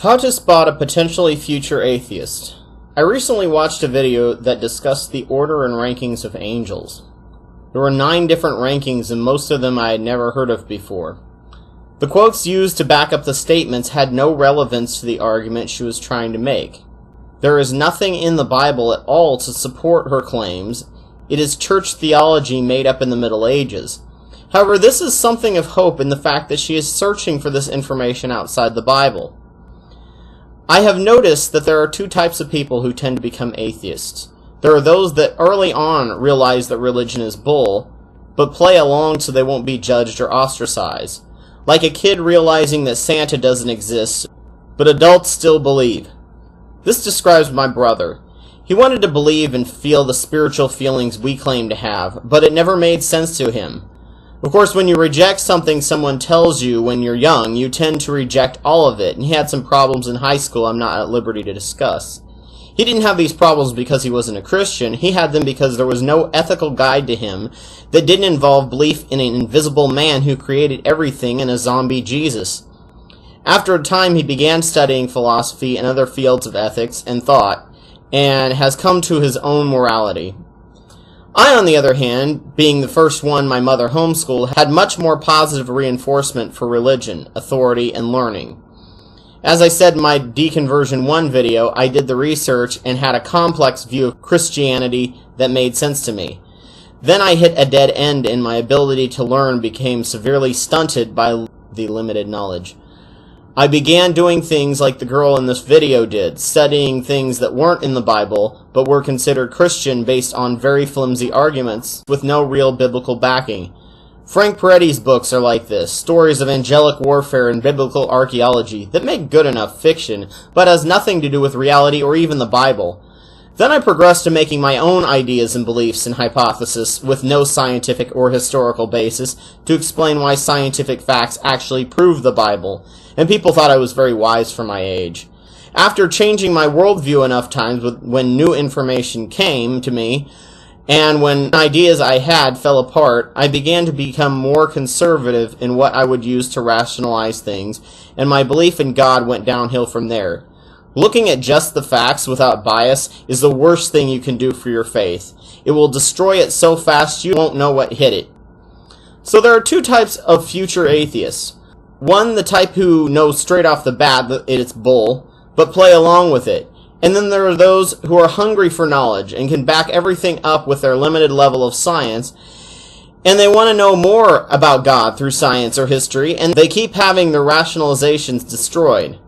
How to spot a potentially future atheist. I recently watched a video that discussed the order and rankings of angels. There were 9 different rankings, and most of them I had never heard of before. The quotes used to back up the statements had no relevance to the argument she was trying to make. There is nothing in the Bible at all to support her claims. It is church theology made up in the Middle Ages. However, this is something of hope in the fact that she is searching for this information outside the Bible. I have noticed that there are 2 types of people who tend to become atheists. There are those that early on realize that religion is bull, but play along so they won't be judged or ostracized. Like a kid realizing that Santa doesn't exist, but adults still believe. This describes my brother. He wanted to believe and feel the spiritual feelings we claim to have, but it never made sense to him. Of course, when you reject something someone tells you when you're young, you tend to reject all of it, and he had some problems in high school I'm not at liberty to discuss. He didn't have these problems because he wasn't a Christian. He had them because there was no ethical guide to him that didn't involve belief in an invisible man who created everything and a zombie Jesus. After a time, he began studying philosophy and other fields of ethics and thought, and has come to his own morality. I, on the other hand, being the first one my mother homeschooled, had much more positive reinforcement for religion, authority, and learning. As I said in my Deconversion 1 video, I did the research and had a complex view of Christianity that made sense to me. Then I hit a dead end and my ability to learn became severely stunted by the limited knowledge. I began doing things like the girl in this video did, studying things that weren't in the Bible, but were considered Christian based on very flimsy arguments with no real biblical backing. Frank Peretti's books are like this, stories of angelic warfare and biblical archaeology that make good enough fiction, but has nothing to do with reality or even the Bible. Then I progressed to making my own ideas and beliefs and hypotheses with no scientific or historical basis to explain why scientific facts actually prove the Bible, and people thought I was very wise for my age. After changing my worldview enough times when new information came to me, and when ideas I had fell apart, I began to become more conservative in what I would use to rationalize things, and my belief in God went downhill from there. Looking at just the facts without bias is the worst thing you can do for your faith. It will destroy it so fast you won't know what hit it. So there are 2 types of future atheists. One, the type who knows straight off the bat that it's bull, but play along with it. And then there are those who are hungry for knowledge and can back everything up with their limited level of science, and they want to know more about God through science or history, and they keep having their rationalizations destroyed.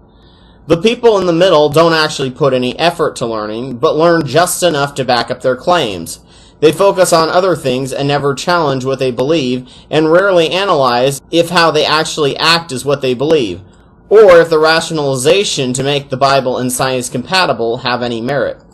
The people in the middle don't actually put any effort to learning, but learn just enough to back up their claims. They focus on other things and never challenge what they believe, and rarely analyze if how they actually act is what they believe, or if the rationalization to make the Bible and science compatible have any merit.